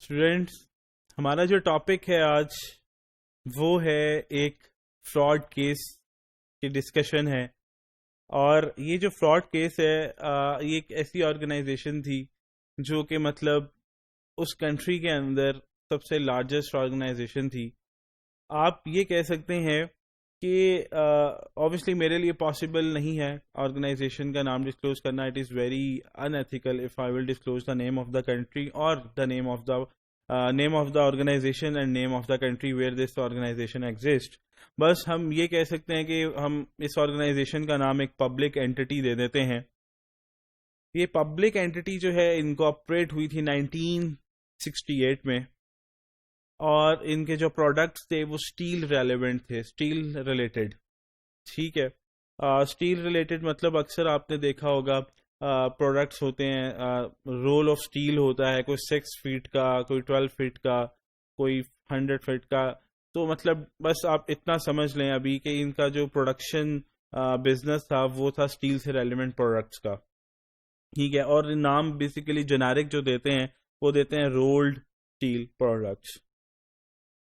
Students, ہمارا جو topic ہے آج وہ ہے ایک فراڈ کیس کی ڈسکشن ہے. اور یہ جو فراڈ کیس ہے یہ ایک ایسی آرگنائزیشن تھی جو کہ مطلب اس کنٹری کے اندر سب سے لارجسٹ آرگنائزیشن تھی. آپ یہ کہہ سکتے ہیں کہ obviously میرے لیے پاسبل نہیں ہے آرگنائزیشن کا نام ڈسکلوز کرنا. It is very unethical if I will disclose the name of the country اور the name of the organization and name of the country where this organization exist. بس ہم یہ کہہ سکتے ہیں کہ ہم اس آرگنائزیشن کا نام ایک پبلک اینٹی دے دیتے ہیں. یہ پبلک اینٹی جو ہے انکارپوریٹ ہوئی تھی 1968 میں، اور ان کے جو پروڈکٹس تھے وہ اسٹیل ریلیونٹ تھے، اسٹیل ریلیٹڈ. ٹھیک ہے، اسٹیل ریلیٹڈ مطلب اکثر آپ نے دیکھا ہوگا پروڈکٹس ہوتے ہیں، رول آف اسٹیل ہوتا ہے، کوئی 6 فیٹ کا، کوئی 12 فیٹ کا، کوئی 100 فیٹ کا. تو مطلب بس آپ اتنا سمجھ لیں ابھی کہ ان کا جو پروڈکشن بزنس تھا وہ تھا اسٹیل سے ریلیونٹ پروڈکٹس کا. ٹھیک ہے، اور نام بیسیکلی جنیرک جو دیتے ہیں وہ دیتے ہیں رولڈ اسٹیل پروڈکٹس.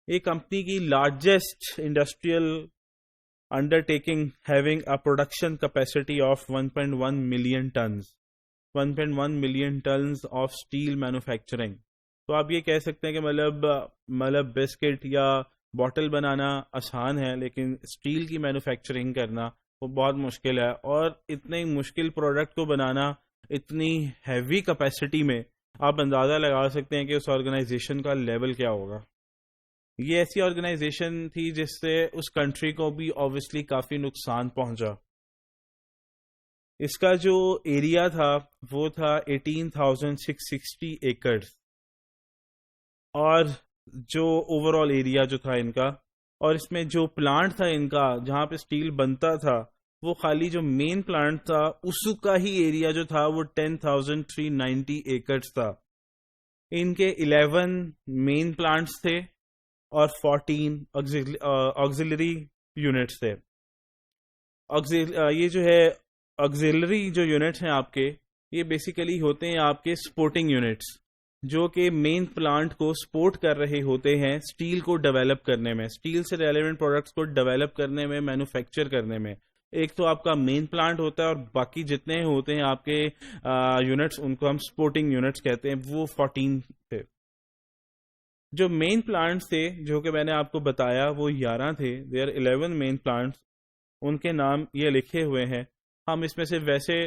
ایک کمپنی کی largest industrial undertaking having a production capacity of 1.1 million tons 1.1 million tons of steel manufacturing. تو آپ یہ کہہ سکتے ہیں کہ مطلب بسکٹ یا باٹل بنانا آسان ہے، لیکن اسٹیل کی مینوفیکچرنگ کرنا وہ بہت مشکل ہے. اور اتنے مشکل پروڈکٹ کو بنانا اتنی ہیوی کیپیسٹی میں آپ اندازہ لگا سکتے ہیں کہ اس آرگنائزیشن کا لیول کیا ہوگا. یہ ایسی آرگنائزیشن تھی جس سے اس کنٹری کو بھی obviously کافی نقصان پہنچا. اس کا جو ایریا تھا وہ تھا 18,660 ایکڑز، اور جو اوور آل ایریا جو تھا ان کا، اور اس میں جو پلانٹ تھا ان کا جہاں پہ اسٹیل بنتا تھا وہ خالی جو مین پلانٹ تھا اس کا ہی ایریا جو تھا وہ 10,390 ایکڑز تھا. ان کے 11 مین پلانٹس تھے اور 14 آگزیلری یونٹس تھے. یہ جو ہے آگزیلری جو یونٹس ہیں آپ کے، یہ بیسیکلی ہوتے ہیں آپ کے سپورٹنگ یونٹس، جو کہ مین پلانٹ کو سپورٹ کر رہے ہوتے ہیں اسٹیل کو ڈیولپ کرنے میں، اسٹیل سے ریلیونٹ پروڈکٹس کو ڈیولپ کرنے میں، مینوفیکچر کرنے میں. ایک تو آپ کا مین پلانٹ ہوتا ہے اور باقی جتنے ہوتے ہیں آپ کے یونٹس ان کو ہم سپورٹنگ یونٹس کہتے ہیں. وہ 14 تھے. جو مین پلانٹس تھے جو کہ میں نے آپ کو بتایا وہ 11 تھے. دیر 11 مین پلانٹس، ان کے نام یہ لکھے ہوئے ہیں. ہم اس میں سے ویسے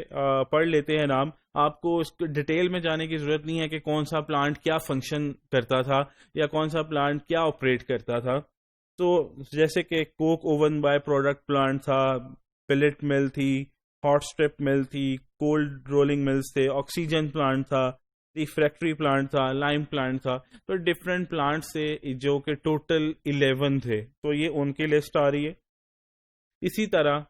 پڑھ لیتے ہیں نام. آپ کو اس ڈیٹیل میں جانے کی ضرورت نہیں ہے کہ کون سا پلانٹ کیا فنکشن کرتا تھا یا کون سا پلانٹ کیا آپریٹ کرتا تھا. تو جیسے کہ کوک اوون بائی پروڈکٹ پلانٹ تھا، پلیٹ مل تھی، ہاٹ اسٹرپ مل تھی، کولڈ رولنگ ملز تھے، آکسیجن پلانٹ تھا، ریفریکٹری پلانٹ تھا، لائم پلانٹ تھا. تو ڈفرینٹ پلانٹس تھے جو کہ ٹوٹل 11 تھے. تو یہ ان کی لسٹ آ رہی ہے. اسی طرح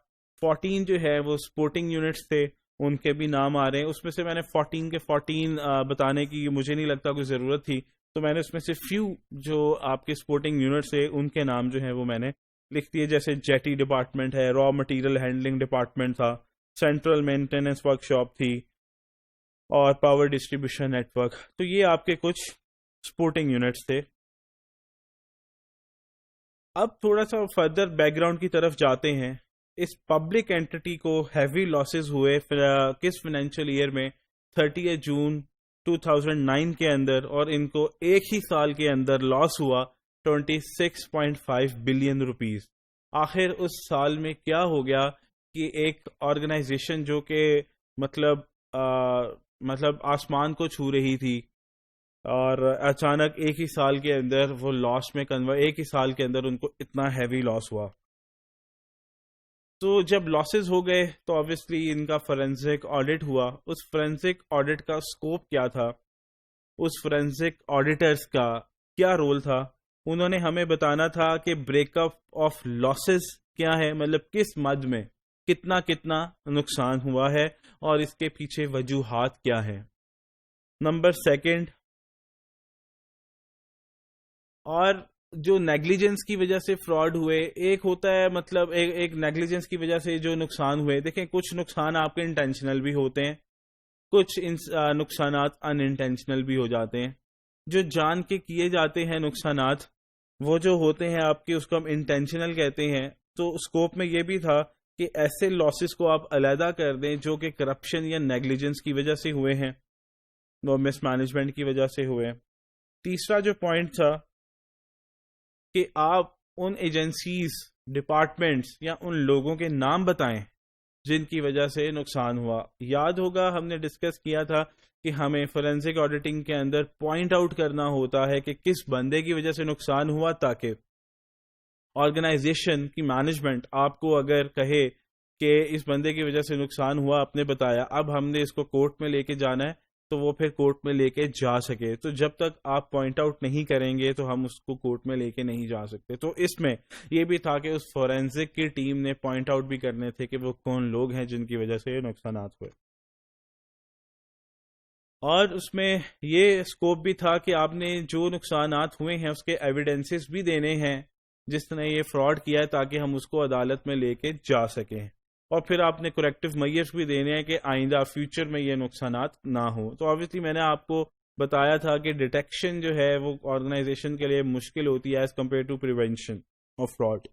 14 جو ہے وہ سپورٹنگ یونٹس تھے، ان کے بھی نام آ رہے ہیں. اس میں سے میں نے 14 کے 14 بتانے کی مجھے نہیں لگتا کوئی ضرورت تھی، تو میں نے اس میں سے فیو جو آپ کے سپورٹنگ یونٹس تھے ان کے نام جو ہیں وہ میں نے لکھ دیے. جیسے جیٹی ڈپارٹمنٹ ہے، را مٹیریل ہینڈلنگ ڈپارٹمنٹ تھا، سینٹرل مینٹیننس ورک شاپ تھی، اور پاور ڈسٹریبیوشن نیٹ ورک. تو یہ آپ کے کچھ سپورٹنگ یونٹس تھے. اب تھوڑا سا فردر بیک گراؤنڈ کی طرف جاتے ہیں. اس پبلک اینٹی کو ہیوی لاسز ہوئے کس فائنینشیل ایئر میں؟ 30 جون 2009 کے اندر، اور ان کو ایک ہی سال کے اندر لاس ہوا 26.5 بلین روپیز. آخر اس سال میں کیا ہو گیا کہ ایک آرگنائزیشن جو کہ مطلب آسمان کو چھو رہی تھی، اور اچانک ایک ہی سال کے اندر وہ لاس میں ایک ہی سال کے اندر ان کو اتنا ہیوی لاس ہوا. تو جب لاسز ہو گئے تو obviously ان کا فورینزک آڈٹ ہوا. اس فورینزک آڈٹ کا سکوپ کیا تھا، اس فورینزک آڈیٹرز کا کیا رول تھا؟ انہوں نے ہمیں بتانا تھا کہ بریک اپ آف لاسز کیا ہے، مطلب کس مد میں کتنا نقصان ہوا ہے اور اس کے پیچھے وجوہات کیا ہے. نمبر سیکنڈ، اور جو نیگلیجنس کی وجہ سے فراڈ ہوئے، ایک ہوتا ہے مطلب ایک نیگلیجنس کی وجہ سے جو نقصان ہوئے. دیکھیں کچھ نقصان آپ کے انٹینشنل بھی ہوتے ہیں، کچھ نقصانات ان انٹینشنل بھی ہو جاتے ہیں. جو جان کے کیے جاتے ہیں نقصانات وہ جو ہوتے ہیں آپ کے، اس کو ہم انٹینشنل کہتے ہیں. تو اسکوپ میں یہ بھی تھا کہ ایسے لاسز کو آپ علیحدہ کر دیں جو کہ کرپشن یا نیگلیجنس کی وجہ سے ہوئے ہیں، وہ مس مینجمنٹ کی وجہ سے ہوئے. تیسرا جو پوائنٹ تھا کہ آپ ان ایجنسیز، ڈپارٹمنٹس یا ان لوگوں کے نام بتائیں جن کی وجہ سے نقصان ہوا. یاد ہوگا ہم نے ڈسکس کیا تھا کہ ہمیں فورینسک آڈیٹنگ کے اندر پوائنٹ آؤٹ کرنا ہوتا ہے کہ کس بندے کی وجہ سے نقصان ہوا، تاکہ آرگنائزیشن کی مینجمنٹ آپ کو اگر کہے کہ اس بندے کی وجہ سے نقصان ہوا، آپ نے بتایا، اب ہم نے اس کو کورٹ میں لے کے جانا ہے، تو وہ پھر کورٹ میں لے کے جا سکے. تو جب تک آپ پوائنٹ آؤٹ نہیں کریں گے تو ہم اس کو کورٹ میں لے کے نہیں جا سکتے. تو اس میں یہ بھی تھا کہ اس فورینسک کی ٹیم نے پوائنٹ آؤٹ بھی کرنے تھے کہ وہ کون لوگ ہیں جن کی وجہ سے یہ نقصانات ہوئے. اور اس میں یہ اسکوپ بھی تھا کہ آپ نے جو نقصانات ہوئے ہیں اس کے ایویڈنسز بھی دینے ہیں جس نے یہ فراڈ کیا ہے، تاکہ ہم اس کو عدالت میں لے کے جا سکیں. اور پھر آپ نے کریکٹیو میئرز بھی دینے ہیں کہ آئندہ فیوچر میں یہ نقصانات نہ ہوں. تو آبویسلی میں نے آپ کو بتایا تھا کہ ڈیٹیکشن جو ہے وہ آرگنائزیشن کے لیے مشکل ہوتی ہے as compared to prevention of fraud.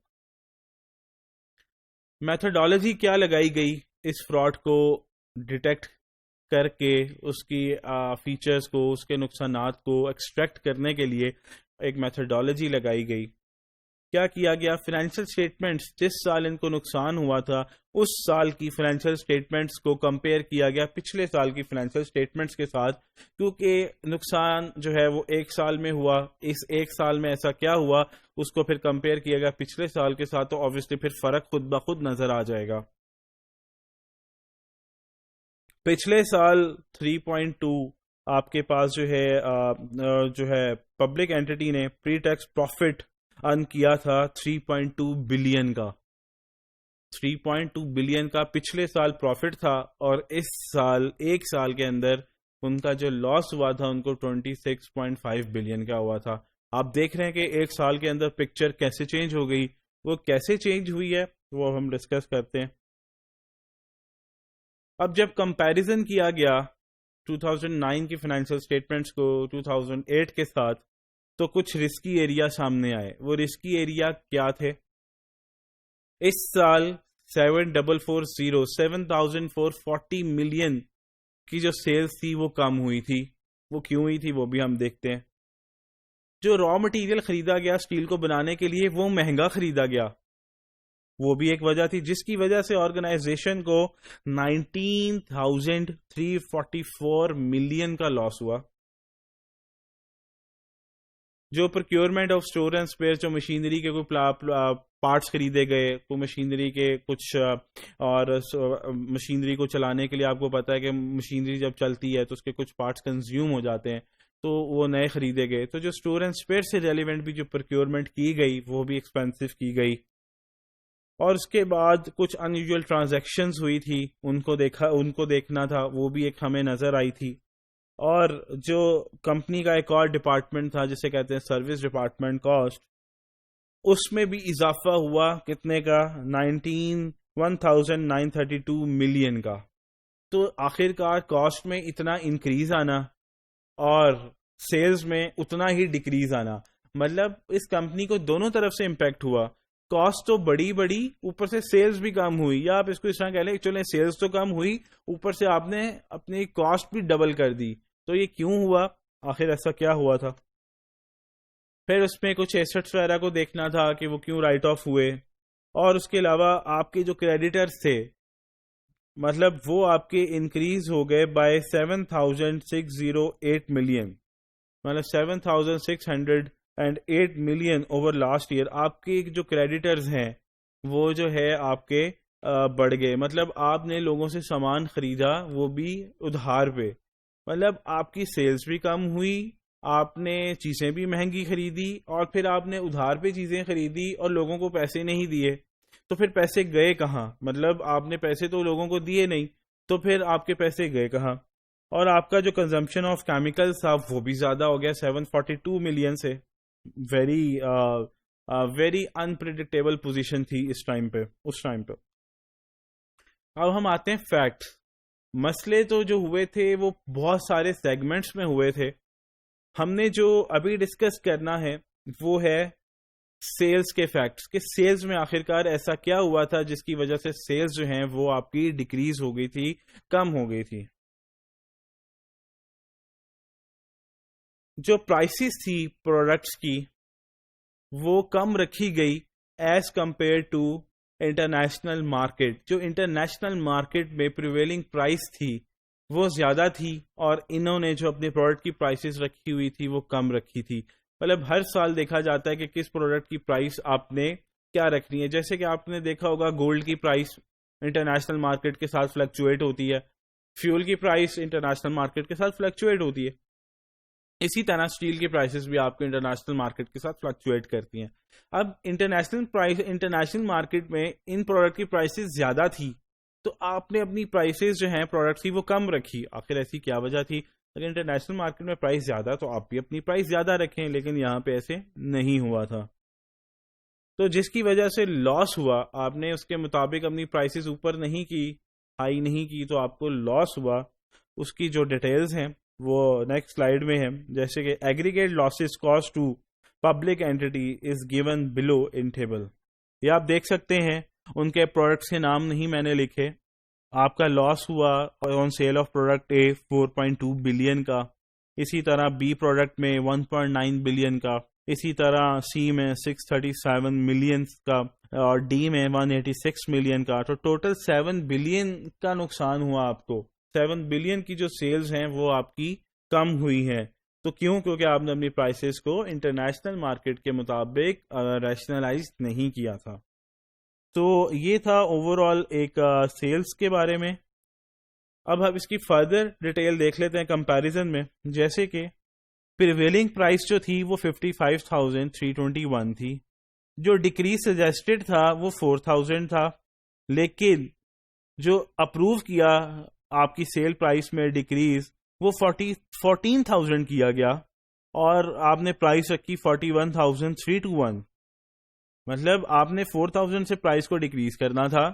Methodology کیا لگائی گئی اس فراڈ کو ڈیٹیکٹ کر کے اس کی فیچرز کو، اس کے نقصانات کو ایکسٹریکٹ کرنے کے لیے ایک میتھڈالوجی لگائی گئی. کیا کیا گیا؟ فائنینشیل اسٹیٹمنٹس جس سال ان کو نقصان ہوا تھا اس سال کی فائنینشیل اسٹیٹمنٹس کو کمپیئر کیا گیا پچھلے سال کی فائنینشیل اسٹیٹمنٹس کے ساتھ، کیونکہ نقصان جو ہے وہ ایک سال میں ہوا. اس ایک سال میں ایسا کیا ہوا اس کو پھر کمپیئر کیا گیا پچھلے سال کے ساتھ، تو آبویسلی پھر فرق خود بخود نظر آ جائے گا. پچھلے سال 3.2 آپ کے پاس جو ہے پبلک اینٹی نے پری ٹیکس پروفٹ ارن کیا تھا 3.2 بلین کا. 3.2 بلین کا پچھلے سال پروفٹ تھا، اور اس سال ایک سال کے اندر ان کا جو لاس ہوا تھا ان کو 26.5 بلین کا ہوا تھا. آپ دیکھ رہے ہیں کہ ایک سال کے اندر پکچر کیسے چینج ہو گئی. وہ کیسے چینج ہوئی ہے وہ ہم ڈسکس کرتے ہیں. اب جب کمپیریزن کیا گیا 2009 کی فائنینشیل اسٹیٹمنٹس کو 2008 کے ساتھ، تو کچھ رسکی ایریا سامنے آئے. وہ رسکی ایریا کیا تھے؟ اس سال 7,440 ملین کی جو سیلز تھی وہ کم ہوئی تھی. وہ کیوں ہوئی تھی وہ بھی ہم دیکھتے ہیں. جو را مٹیریل خریدا گیا اسٹیل کو بنانے کے لیے وہ مہنگا خریدا گیا، وہ بھی ایک وجہ تھی جس کی وجہ سے آرگنائزیشن کو 19,344 ملین کا لاس ہوا. جو procurement of store and spare, جو مشینری کے کوئی پارٹس خریدے گئے، کوئی مشینری کے کچھ، اور مشینری کو چلانے کے لیے آپ کو پتا ہے کہ مشینری جب چلتی ہے تو اس کے کچھ پارٹس کنزیوم ہو جاتے ہیں، تو وہ نئے خریدے گئے. تو جو اسٹور اینڈ اسپیئر سے ریلیونٹ بھی جو پروکیورمنٹ کی گئی وہ بھی ایکسپینسو کی گئی. اور اس کے بعد کچھ ان یوزول ٹرانزیکشنز ہوئی تھی، ان کو دیکھنا تھا، وہ بھی ایک ہمیں نظر آئی تھی. اور جو کمپنی کا ایک اور ڈپارٹمنٹ تھا جسے کہتے ہیں سروس ڈپارٹمنٹ کاسٹ، اس میں بھی اضافہ ہوا کتنے کا؟ 1,932 ملین کا. تو آخر کار کاسٹ میں اتنا انکریز آنا اور سیلز میں اتنا ہی ڈکریز آنا، مطلب اس کمپنی کو دونوں طرف سے امپیکٹ ہوا. کاسٹ تو بڑی اوپر سے سیلز بھی کم ہوئی، یا آپ اس کو اس طرح کہہ لیں چلیں سیلز تو کم ہوئی، اوپر سے آپ نے اپنی کاسٹ بھی ڈبل کر دی. تو یہ کیوں ہوا؟ آخر ایسا کیا ہوا تھا؟ پھر اس میں کچھ ایسٹس وغیرہ کو دیکھنا تھا کہ وہ کیوں رائٹ آف ہوئے. اور اس کے علاوہ آپ کے جو کریڈیٹرز تھے، مطلب وہ آپ کے انکریز ہو گئے بائی 7,608 ملین، مطلب 7,608 ملین اوور لاسٹ ایئر. آپ کے جو کریڈیٹرز ہیں وہ جو ہے آپ کے بڑھ گئے. مطلب آپ نے لوگوں سے سامان خریدا وہ بھی ادھار پہ، مطلب آپ کی سیلز بھی کم ہوئی، آپ نے چیزیں بھی مہنگی خریدی، اور پھر آپ نے ادھار پہ چیزیں خریدی اور لوگوں کو پیسے نہیں دیے. تو پھر پیسے گئے کہاں؟ مطلب آپ نے پیسے تو لوگوں کو دیے نہیں، تو پھر آپ کے پیسے گئے کہاں؟ اور آپ کا جو کنزمپشن آف کیمیکلز تھا وہ بھی زیادہ ہو گیا 742 ملین سے. ویری انپریڈکٹیبل پوزیشن تھی اس ٹائم پہ. اب ہم آتے ہیں فیکٹس. مسئلے تو جو ہوئے تھے وہ بہت سارے سیگمنٹس میں ہوئے تھے. ہم نے جو ابھی ڈسکس کرنا ہے وہ ہے سیلز کے فیکٹس، کہ سیلز میں آخرکار ایسا کیا ہوا تھا جس کی وجہ سے سیلز جو ہیں وہ آپ کی ڈیکریز ہو گئی تھی، کم ہو گئی تھی. جو پرائسز تھی پروڈکٹس کی وہ کم رکھی گئی as compared to international market. جو انٹرنیشنل مارکیٹ میں پریویلنگ پرائس تھی وہ زیادہ تھی، اور انہوں نے جو اپنے پروڈکٹ کی پرائسز رکھی ہوئی تھی وہ کم رکھی تھی. مطلب ہر سال دیکھا جاتا ہے کہ کس پروڈکٹ کی پرائس آپ نے کیا رکھنی ہے. جیسے کہ آپ نے دیکھا ہوگا گولڈ کی پرائس انٹرنیشنل مارکیٹ کے ساتھ فلکچویٹ ہوتی ہے، فیول کی پرائس انٹرنیشنل مارکیٹ کے ساتھ فلکچویٹ ہوتی ہے. اسی طرح اسٹیل کی پرائسز بھی آپ کو انٹرنیشنل مارکیٹ کے ساتھ فلکچویٹ کرتی ہیں. اب انٹرنیشنل مارکیٹ میں ان پروڈکٹ کی پرائسز زیادہ تھی تو آپ نے اپنی پرائسز جو ہیں پروڈکٹ کی وہ کم رکھی. آخر ایسی کیا وجہ تھی؟ اگر انٹرنیشنل مارکیٹ میں پرائس زیادہ تو آپ بھی اپنی پرائس زیادہ رکھیں، لیکن یہاں پہ ایسے نہیں ہوا تھا. تو جس کی وجہ سے لاس ہوا، آپ نے اس کے مطابق اپنی پرائسز اوپر نہیں کی، ہائی نہیں کی، تو آپ کو لاس ہوا. اس کی جو ڈیٹیلز ہیں وہ نیکسٹ سلائیڈ میں ہے. جیسے کہ aggregate losses cause to public entity is given below in table. یہ آپ دیکھ سکتے ہیں، ان کے پروڈکٹس کے نام نہیں میں نے لکھے. آپ کا لاس ہوا آن cell of product a 4.2 billion کا، اسی طرح بی پروڈکٹ میں 1.9 بلین کا، اسی طرح سی میں 637 ملین کا، اور ڈی میں 186 ملین کا. تو ٹوٹل 7 بلین کا نقصان ہوا آپ کو. 7 بلین کی جو سیلز ہیں وہ آپ کی کم ہوئی ہیں. تو کیوں؟ کیونکہ آپ نے اپنی پرائسز کو انٹرنیشنل مارکیٹ کے مطابق ریشنلائز نہیں کیا تھا. تو یہ تھا اوور آل ایک سیلز کے بارے میں. اب ہم اس کی فردر ڈیٹیل دیکھ لیتے ہیں کمپیریزن میں. جیسے کہ پریویلنگ پرائس جو تھی وہ 55,321 تھی، جو ڈیکریز سجیسٹڈ تھا وہ 4,000 تھا، لیکن جو اپروو کیا آپ کی سیل پرائس میں ڈیکریز وہ 14,000 کیا گیا، اور آپ نے پرائس رکھی 41,321. مطلب آپ نے 4,000 سے پرائس کو ڈیکریز کرنا تھا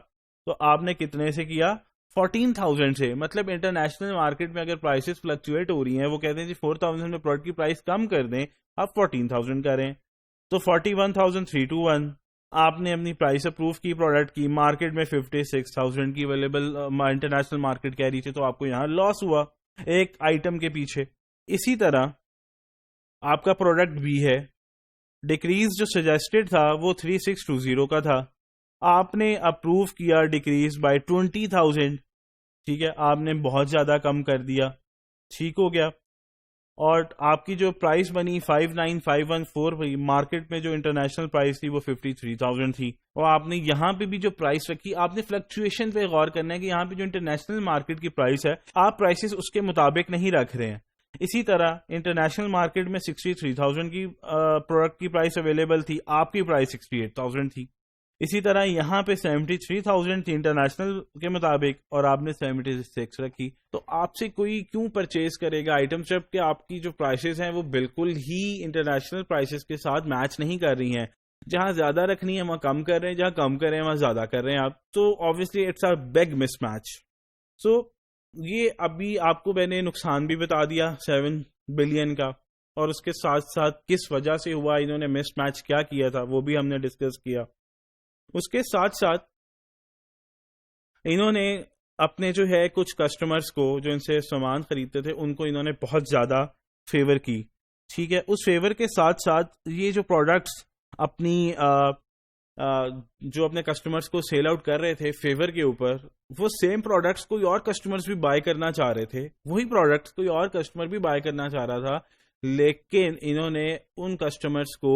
تو آپ نے کتنے سے کیا؟ 14,000 سے. مطلب انٹرنیشنل مارکیٹ میں اگر پرائسز فلکچویٹ ہو رہی ہیں، وہ کہتے ہیں جی 4,000 میں پروڈکٹ کی پرائس کم کر دیں، آپ 14,000 کریں. تو 41,321 آپ نے اپنی پرائس اپروو کی پروڈکٹ کی، مارکیٹ میں 56,000 کی اویلیبل انٹرنیشنل مارکیٹ کہہ رہی تھی، تو آپ کو یہاں لاس ہوا ایک آئٹم کے پیچھے. اسی طرح آپ کا پروڈکٹ بھی ہے، ڈیکریز جو سجیسٹڈ تھا وہ 3620 کا تھا، آپ نے اپروو کیا ڈیکریز بائی 20,000. ٹھیک ہے، آپ نے بہت زیادہ کم کر دیا، ٹھیک ہو گیا. اور آپ کی جو پرائس بنی 59,514، مارکیٹ میں جو انٹرنیشنل پرائس تھی وہ 53,000 تھی. اور آپ نے یہاں پہ بھی جو پرائس رکھی، آپ نے فلکچویشن پہ غور کرنا ہے کہ یہاں پہ جو انٹرنیشنل مارکیٹ کی پرائس ہے آپ پرائسز اس کے مطابق نہیں رکھ رہے ہیں. اسی طرح انٹرنیشنل مارکیٹ میں 63,000 کی پروڈکٹ کی پرائس اویلیبل تھی، آپ کی پرائس 68,000 تھی. اسی طرح یہاں پہ 73,000 تھی انٹرنیشنل کے مطابق، اور آپ نے 76 رکھی. تو آپ سے کوئی کیوں پرچیز کرے گا آئٹم جب کہ آپ کی جو پرائسز ہیں وہ بالکل ہی انٹرنیشنل پرائسز کے ساتھ میچ نہیں کر رہی ہیں؟ جہاں زیادہ رکھنی ہے وہاں کم کر رہے ہیں، جہاں کم کر رہے ہیں وہاں زیادہ کر رہے ہیں آپ. تو obviously it's a big mismatch. So یہ ابھی آپ کو میں نے نقصان بھی بتا دیا 7 بلین کا، اور اس کے ساتھ ساتھ کس وجہ سے ہوا، انہوں نے مس میچ کیا کیا تھا وہ بھی ہم نے ڈسکس کیا. اس کے ساتھ ساتھ انہوں نے اپنے جو ہے کچھ کسٹمرز کو جو ان سے سامان خریدتے تھے ان کو انہوں نے بہت زیادہ فیور کی. ٹھیک ہے، اس فیور کے ساتھ ساتھ یہ جو پروڈکٹس اپنی جو اپنے کسٹمرز کو سیل آؤٹ کر رہے تھے فیور کے اوپر، وہ سیم پروڈکٹس کوئی اور کسٹمرز بھی بائی کرنا چاہ رہے تھے، وہی پروڈکٹس کوئی اور کسٹمر بھی بائی کرنا چاہ رہا تھا، لیکن انہوں نے ان کسٹمرز کو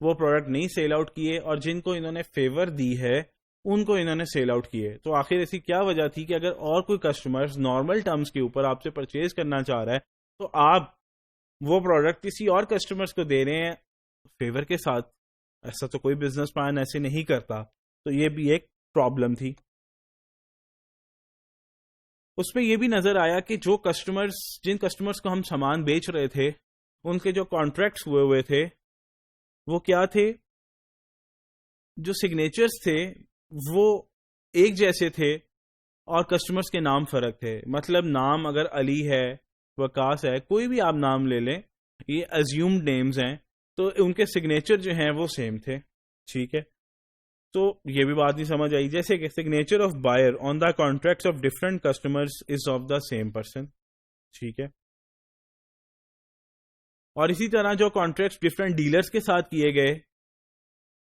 وہ پروڈکٹ نہیں سیل آؤٹ کیے، اور جن کو انہوں نے فیور دی ہے ان کو انہوں نے سیل آؤٹ کیے. تو آخر ایسی کیا وجہ تھی کہ اگر اور کوئی کسٹمر نارمل ٹرمز کے اوپر آپ سے پرچیز کرنا چاہ رہا ہے تو آپ وہ پروڈکٹ کسی اور کسٹمرز کو دے رہے ہیں فیور کے ساتھ؟ ایسا تو کوئی بزنس پلان ایسے نہیں کرتا. تو یہ بھی ایک پرابلم تھی. اس پہ یہ بھی نظر آیا کہ جو کسٹمرز جن کسٹمرز کو ہم سامان بیچ رہے تھے ان کے جو کانٹریکٹس ہوئے تھے وہ کیا تھے، جو سگنیچرز تھے وہ ایک جیسے تھے اور کسٹمرز کے نام فرق تھے. مطلب نام اگر علی ہے، وقاص ہے، کوئی بھی آپ نام لے لیں، یہ ازیومڈ نیمز ہیں، تو ان کے سگنیچر جو ہیں وہ سیم تھے. ٹھیک ہے، تو یہ بھی بات نہیں سمجھ آئی. جیسے کہ signature of buyer on the contracts of different customers is of the same person. ٹھیک ہے، اور اسی طرح جو کانٹریکٹس ڈفرنٹ ڈیلرز کے ساتھ کیے گئے،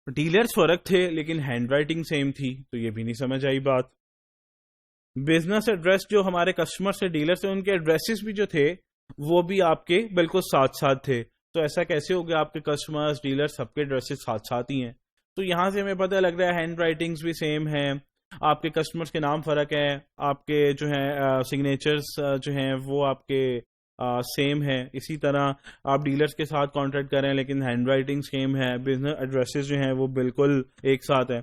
ڈیلرز فرق تھے لیکن ہینڈ رائٹنگ سیم تھی، تو یہ بھی نہیں سمجھ آئی بات. بزنس ایڈریس جو ہمارے کسٹمر سے ڈیلر سے، ان کے ایڈریسز بھی جو تھے وہ بھی آپ کے بالکل ساتھ ساتھ تھے. تو ایسا کیسے ہو گیا آپ کے کسٹمر ڈیلر سب کے ایڈریسز ساتھ ساتھ ہی ہیں؟ تو یہاں سے ہمیں پتہ لگ رہا ہے ہینڈ رائٹنگز بھی سیم ہیں، آپ کے کسٹمرز کے نام فرق ہے، آپ کے جو ہیں سگنیچرز جو ہیں وہ آپ کے سیم ہے. اسی طرح آپ ڈیلرز کے ساتھ کانٹیکٹ کریں لیکن ہینڈ رائٹنگ سیم ہے، بزنس ایڈریسز جو ہیں وہ بالکل ایک ساتھ ہیں.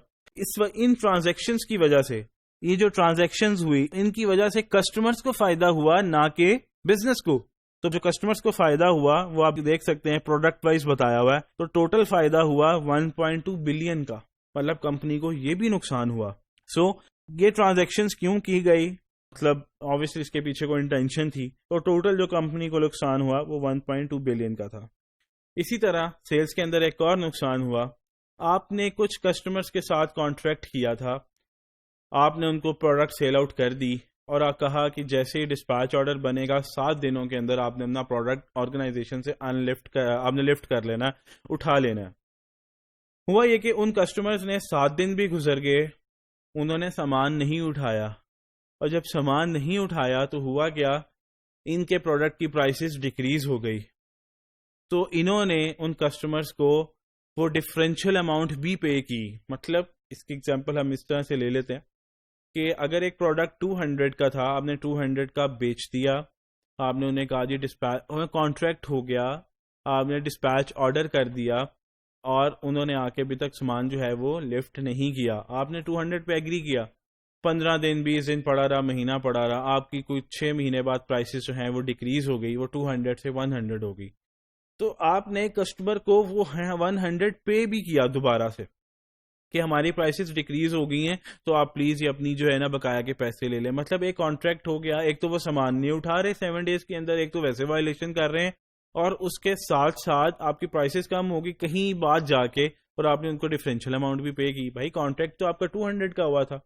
ان ٹرانزیکشنز کی وجہ سے، یہ جو ٹرانزیکشنز ہوئی ان کی وجہ سے کسٹمرز کو فائدہ ہوا نہ کہ بزنس کو. تو جو کسٹمرز کو فائدہ ہوا وہ آپ دیکھ سکتے ہیں پروڈکٹ وائز بتایا ہوا ہے، تو ٹوٹل فائدہ ہوا 1.2 بلین کا، مطلب کمپنی کو یہ بھی نقصان ہوا. سو یہ ٹرانزیکشنز کیوں کی گئی، مطلب obviously اس کے پیچھے کوئی انٹینشن تھی. تو ٹوٹل جو کمپنی کو نقصان ہوا وہ 1.2 بلین کا تھا. اسی طرح سیلز کے اندر ایک اور نقصان ہوا. آپ نے کچھ کسٹمرز کے ساتھ کانٹریکٹ کیا تھا، آپ نے ان کو پروڈکٹ سیل آؤٹ کر دی اور آپ کہا کہ جیسے ہی ڈسپیچ آرڈر بنے گا 7 دنوں کے اندر آپ نے اپنا پروڈکٹ آرگنائزیشن سے آپ نے لفٹ کر لینا، اٹھا لینا. ہوا یہ کہ ان کسٹمرز نے 7 دن بھی گزر گئے، انہوں نے سامان نہیں اٹھایا، اور جب سامان نہیں اٹھایا تو ہوا کیا، ان کے پروڈکٹ کی پرائسز ڈیکریز ہو گئی. تو انہوں نے ان کسٹمرز کو وہ ڈفرینشیل اماؤنٹ بھی پے کی. مطلب اس کی ایگزامپل ہم اس طرح سے لے لیتے ہیں کہ اگر ایک پروڈکٹ 200 کا تھا، آپ نے 200 کا بیچ دیا، آپ نے انہیں کہا جی ڈسپیچ کانٹریکٹ ہو گیا، آپ نے ڈسپیچ آرڈر کر دیا اور انہوں نے آ کے ابھی تک سامان جو ہے وہ لفٹ نہیں کیا. آپ نے 200 پہ ایگری کیا، 15 دن 20 دن پڑا رہا، مہینہ پڑا رہا، آپ کی کوئی 6 مہینے بعد پرائسز جو ہیں وہ ڈیکریز ہو گئی، وہ 200 سے 100 ہو گئی. تو آپ نے کسٹمر کو وہ 100 پے بھی کیا دوبارہ سے کہ ہماری پرائسز ڈیکریز ہو گئی ہیں، تو آپ پلیز یہ اپنی جو ہے نا بقایا کے پیسے لے لیں. مطلب ایک کانٹریکٹ ہو گیا، ایک تو وہ سامان نہیں اٹھا رہے 7 ڈیز کے اندر، ایک تو ویسے وائلیشن کر رہے ہیں، اور اس کے ساتھ ساتھ آپ کی پرائسز کم ہوگی کہیں بعد جا کے، اور آپ نے ان کو ڈفرینشیل اماؤنٹ بھی پے کی. بھائی کانٹریکٹ تو آپ کا 200 کا ہوا تھا،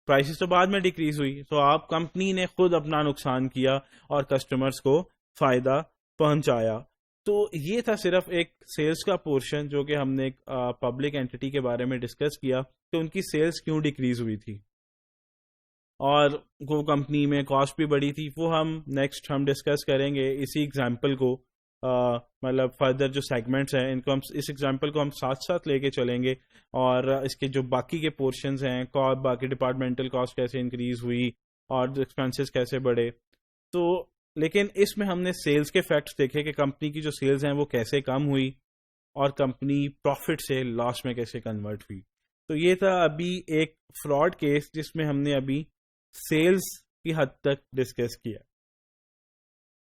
پرائسز تو بعد میں ڈیکریز ہوئی. تو آپ کمپنی نے خود اپنا نقصان کیا اور کسٹمرز کو فائدہ پہنچایا. تو یہ تھا صرف ایک سیلز کا پورشن جو کہ ہم نے ایک پبلک اینٹی کے بارے میں ڈسکس کیا کہ ان کی سیلز کیوں ڈیکریز ہوئی تھی اور وہ کمپنی میں کاسٹ بھی بڑی تھی. وہ ہم نیکسٹ ڈسکس کریں گے اسی ایگزامپل کو، مطلب فردر جو سیگمنٹس ہیں ان کو ہم اس ایگزامپل کو ہم ساتھ ساتھ لے کے چلیں گے، اور اس کے جو باقی کے پورشنز ہیں، باقی ڈپارٹمنٹل کاسٹ کیسے انکریز ہوئی اور ایکسپینسز کیسے بڑھے. تو لیکن اس میں ہم نے سیلز کے فیکٹس دیکھے کہ کمپنی کی جو سیلز ہیں وہ کیسے کم ہوئی اور کمپنی پروفٹ سے لاس میں کیسے کنورٹ ہوئی. تو یہ تھا ابھی ایک فراڈ کیس جس میں ہم نے ابھی سیلز کی حد تک ڈسکس کیا.